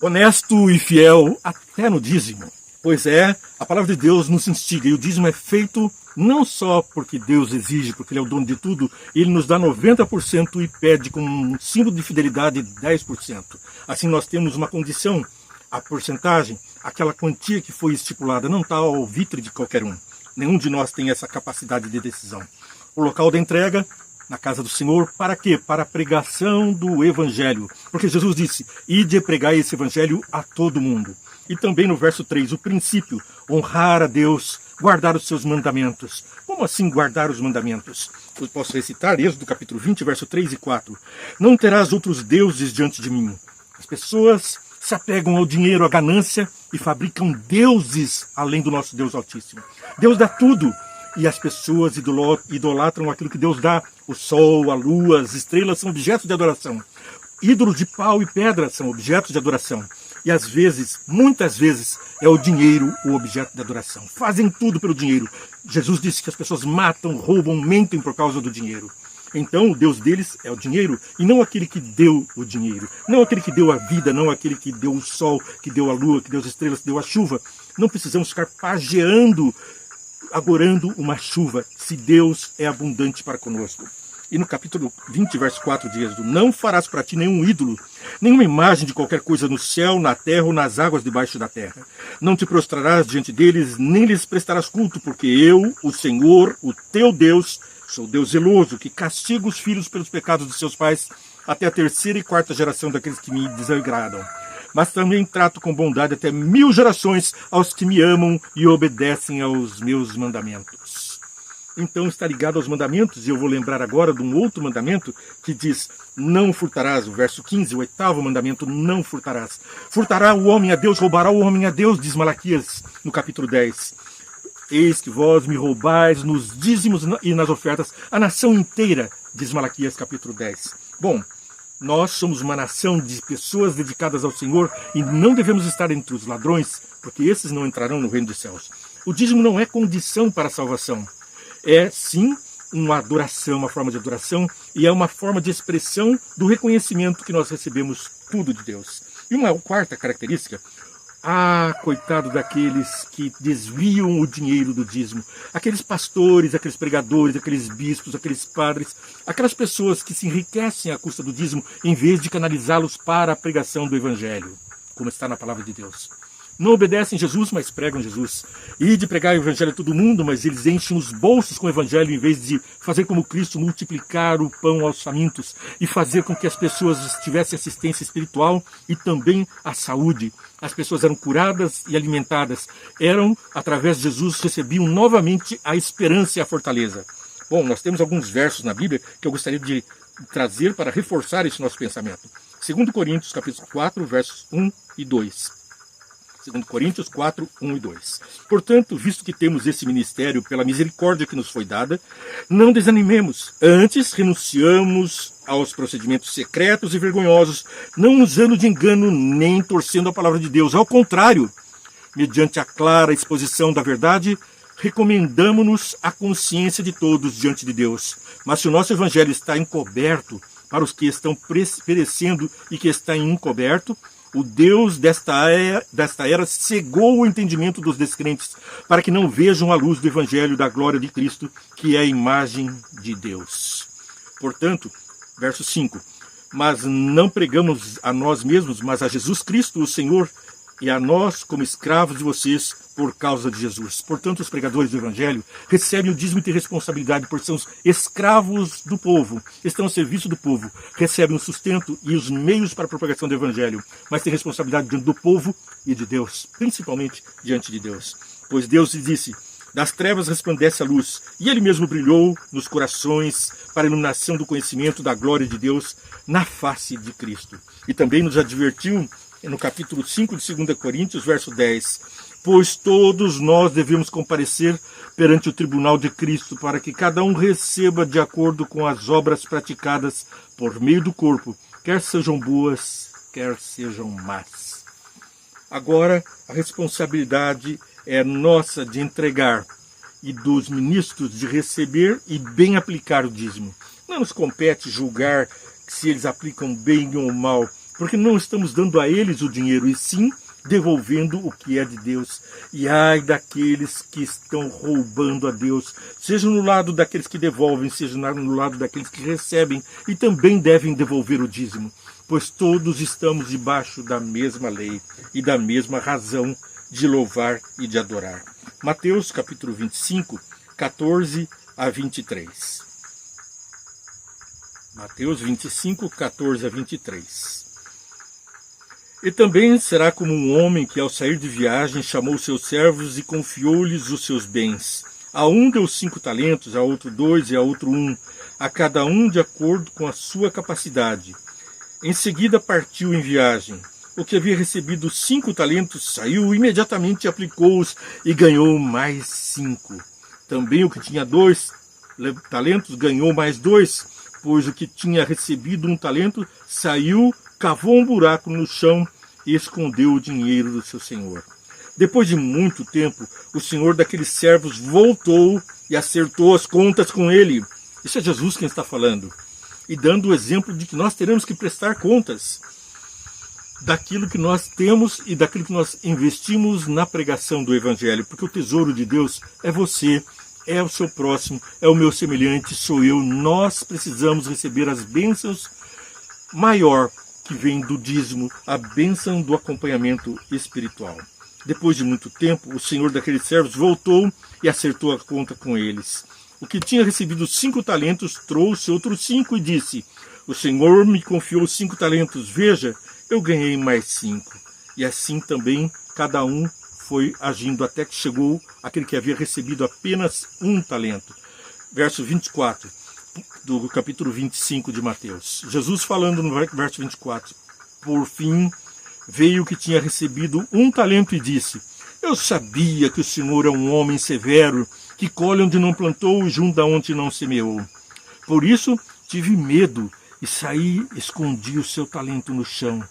honesto e fiel até no dízimo. Pois é, a palavra de Deus nos instiga, e o dízimo é feito não só porque Deus exige, porque Ele é o dono de tudo, Ele nos dá 90% e pede como um símbolo de fidelidade 10%. Assim nós temos uma condição, a porcentagem, aquela quantia que foi estipulada, não está ao vitre de qualquer um. Nenhum de nós tem essa capacidade de decisão. O local da entrega, na casa do Senhor, para quê? Para a pregação do Evangelho. Porque Jesus disse, ide pregar esse Evangelho a todo mundo. E também no verso 3, o princípio, honrar a Deus, guardar os seus mandamentos. Como assim guardar os mandamentos? Eu posso recitar Êxodo capítulo 20, verso 3 e 4. Não terás outros deuses diante de mim. As pessoas se apegam ao dinheiro, à ganância e fabricam deuses além do nosso Deus Altíssimo. Deus dá tudo. E as pessoas idolatram aquilo que Deus dá. O sol, a lua, as estrelas são objetos de adoração. Ídolos de pau e pedra são objetos de adoração. E às vezes, muitas vezes, é o dinheiro o objeto de adoração. Fazem tudo pelo dinheiro. Jesus disse que as pessoas matam, roubam, mentem por causa do dinheiro. Então o Deus deles é o dinheiro e não aquele que deu o dinheiro. Não aquele que deu a vida, não aquele que deu o sol, que deu a lua, que deu as estrelas, que deu a chuva. Não precisamos ficar pageando, agorando uma chuva, se Deus é abundante para conosco. E no capítulo 20, verso 4 de Êxodo, não farás para ti nenhum ídolo, nenhuma imagem de qualquer coisa no céu, na terra ou nas águas debaixo da terra. Não te prostrarás diante deles, nem lhes prestarás culto, porque eu, o Senhor, o teu Deus, sou Deus zeloso, que castiga os filhos pelos pecados de seus pais, até a terceira e quarta geração daqueles que me desagradam. Mas também trato com bondade até 1000 gerações aos que me amam e obedecem aos meus mandamentos. Então está ligado aos mandamentos, e eu vou lembrar agora de um outro mandamento que diz, não furtarás, o verso 15, o 8º mandamento, não furtarás. Furtará o homem a Deus, roubará o homem a Deus, diz Malaquias no capítulo 10. Eis que vós me roubais nos dízimos e nas ofertas, a nação inteira, diz Malaquias capítulo 10. Bom, nós somos uma nação de pessoas dedicadas ao Senhor e não devemos estar entre os ladrões, porque esses não entrarão no reino dos céus. O dízimo não é condição para a salvação. É, sim, uma adoração, uma forma de adoração, e é uma forma de expressão do reconhecimento que nós recebemos tudo de Deus. E uma quarta característica, coitado daqueles que desviam o dinheiro do dízimo. Aqueles pastores, aqueles pregadores, aqueles bispos, aqueles padres, aquelas pessoas que se enriquecem à custa do dízimo, em vez de canalizá-los para a pregação do Evangelho, como está na palavra de Deus. Não obedecem Jesus, mas pregam Jesus. E de pregar o Evangelho a todo mundo, mas eles enchem os bolsos com o Evangelho em vez de fazer como Cristo, multiplicar o pão aos famintos e fazer com que as pessoas tivessem assistência espiritual e também a saúde. As pessoas eram curadas e alimentadas. Através de Jesus, recebiam novamente a esperança e a fortaleza. Bom, nós temos alguns versos na Bíblia que eu gostaria de trazer para reforçar esse nosso pensamento. 2 Coríntios, capítulo 4, versos 1 e 2. 2 Coríntios 4, 1 e 2. Portanto, visto que temos esse ministério pela misericórdia que nos foi dada, não desanimemos. Antes, renunciamos aos procedimentos secretos e vergonhosos, não usando de engano nem torcendo a palavra de Deus. Ao contrário, mediante a clara exposição da verdade, recomendamo-nos à consciência de todos diante de Deus. Mas se o nosso evangelho está encoberto para os que estão perecendo e que está encoberto, o Deus desta era cegou o entendimento dos descrentes para que não vejam a luz do Evangelho da glória de Cristo, que é a imagem de Deus. Portanto, verso 5, mas não pregamos a nós mesmos, mas a Jesus Cristo, o Senhor, e a nós como escravos de vocês por causa de Jesus. Portanto, os pregadores do Evangelho recebem o dízimo e têm responsabilidade por serem os escravos do povo, estão ao serviço do povo, recebem o sustento e os meios para a propagação do Evangelho, mas têm responsabilidade diante do povo e de Deus, principalmente diante de Deus. Pois Deus lhe disse, das trevas resplandece a luz, e Ele mesmo brilhou nos corações para a iluminação do conhecimento da glória de Deus na face de Cristo. E também nos advertiu no capítulo 5 de 2 Coríntios, verso 10, pois todos nós devemos comparecer perante o tribunal de Cristo, para que cada um receba de acordo com as obras praticadas por meio do corpo, quer sejam boas, quer sejam más. Agora, a responsabilidade é nossa de entregar e dos ministros de receber e bem aplicar o dízimo. Não nos compete julgar se eles aplicam bem ou mal. porque não estamos dando a eles o dinheiro, e sim devolvendo o que é de Deus. E ai daqueles que estão roubando a Deus, seja no lado daqueles que devolvem, seja no lado daqueles que recebem, e também devem devolver o dízimo, pois todos estamos debaixo da mesma lei e da mesma razão de louvar e de adorar. Mateus capítulo 25, 14 a 23. Mateus 25, 14 a 23. E também será como um homem que, ao sair de viagem, chamou seus servos e confiou-lhes os seus bens. A um deu 5 talentos, a outro 2 e a outro 1, a cada um de acordo com a sua capacidade. Em seguida partiu em viagem. O que havia recebido 5 talentos saiu imediatamente, aplicou-os e ganhou mais 5. Também o que tinha 2 talentos ganhou mais 2, pois o que tinha recebido 1 talento saiu, cavou um buraco no chão e escondeu o dinheiro do seu senhor. Depois de muito tempo, o senhor daqueles servos voltou e acertou as contas com ele. Isso é Jesus quem está falando. E dando o exemplo de que nós teremos que prestar contas daquilo que nós temos e daquilo que nós investimos na pregação do Evangelho. Porque o tesouro de Deus é você, é o seu próximo, é o meu semelhante, sou eu. Nós precisamos receber as bênçãos maior que vem do dízimo, a bênção do acompanhamento espiritual. Depois de muito tempo, o senhor daqueles servos voltou e acertou a conta com eles. O que tinha recebido 5 talentos trouxe outros 5 e disse: o senhor me confiou 5 talentos, veja, eu ganhei mais 5. E assim também cada um foi agindo até que chegou aquele que havia recebido apenas 1 talento. Verso 24 do capítulo 25 de Mateus. Jesus falando no verso 24. Por fim, veio o que tinha recebido 1 talento e disse: eu sabia que o Senhor é um homem severo, que colhe onde não plantou e junta onde não semeou. Por isso tive medo e saí, escondi o seu talento no chão.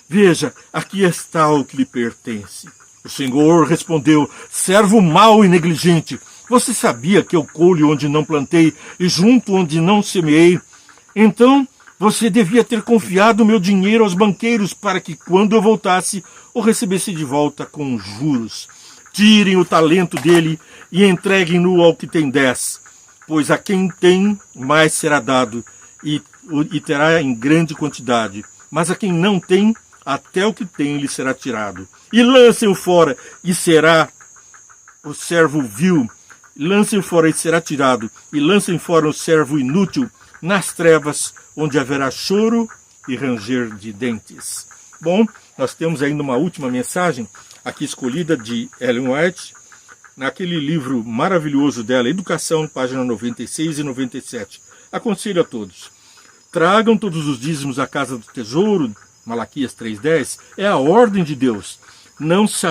Veja, aqui está o que lhe pertence. O Senhor respondeu: servo mau e negligente, você sabia que eu colho onde não plantei e junto onde não semeei? Então você devia ter confiado o meu dinheiro aos banqueiros para que, quando eu voltasse, o recebesse de volta com juros. Tirem o talento dele e entreguem-no ao que tem 10, pois a quem tem, mais será dado e terá em grande quantidade. Mas a quem não tem, até o que tem lhe será tirado. E lancem-o fora, e será o servo vil. Lancem-o fora e será tirado. E lancem fora o servo inútil nas trevas, onde haverá choro e ranger de dentes. Bom, nós temos ainda uma última mensagem, aqui escolhida de Ellen White, naquele livro maravilhoso dela, Educação, página 96 e 97. Aconselho a todos. Tragam todos os dízimos à casa do tesouro, Malaquias 3,10, é a ordem de Deus. Não se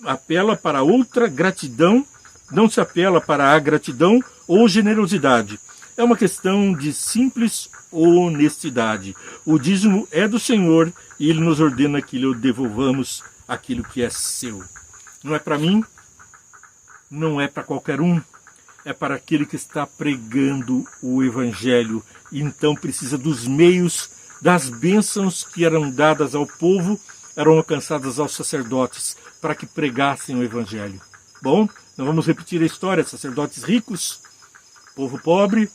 apela para outra gratidão, não se apela para a gratidão ou generosidade. É uma questão de simples honestidade. O dízimo é do Senhor e Ele nos ordena que lhe devolvamos aquilo que é seu. Não é para mim, não é para qualquer um, é para aquele que está pregando o Evangelho e então precisa dos meios, das bênçãos que eram dadas ao povo, eram alcançadas aos sacerdotes para que pregassem o Evangelho. Bom, nós vamos repetir a história: sacerdotes ricos, povo pobre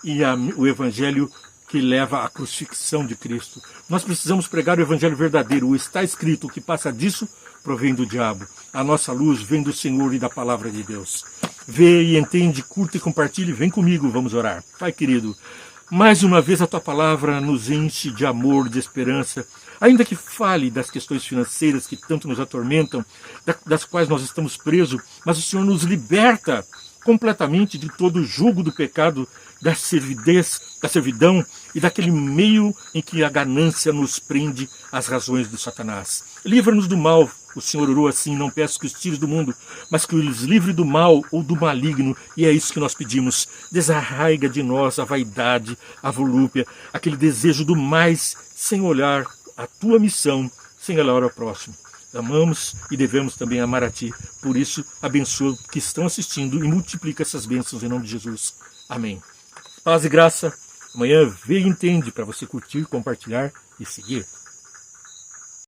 e o Evangelho que leva à crucifixão de Cristo. Nós precisamos pregar o Evangelho verdadeiro. O está escrito, o que passa disso provém do diabo. A nossa luz vem do Senhor e da palavra de Deus. Vê e entende, curta e compartilhe. Vem comigo, vamos orar. Pai querido, mais uma vez a Tua palavra nos enche de amor, de esperança. Ainda que fale das questões financeiras que tanto nos atormentam, das quais nós estamos presos, mas o Senhor nos liberta completamente de todo o jugo do pecado, da servidão e daquele meio em que a ganância nos prende às razões do Satanás. Livra-nos do mal. O Senhor orou assim: não peço que os tires do mundo, mas que os livre do mal ou do maligno. E é isso que nós pedimos. Desarraiga de nós a vaidade, a volúpia, aquele desejo do mais, sem olhar a Tua missão, sem olhar ao próximo. Amamos e devemos também amar a Ti. Por isso, abençoa que estão assistindo e multiplica essas bênçãos em nome de Jesus. Amém. Paz e graça. Amanhã vê e entende para você curtir, compartilhar e seguir.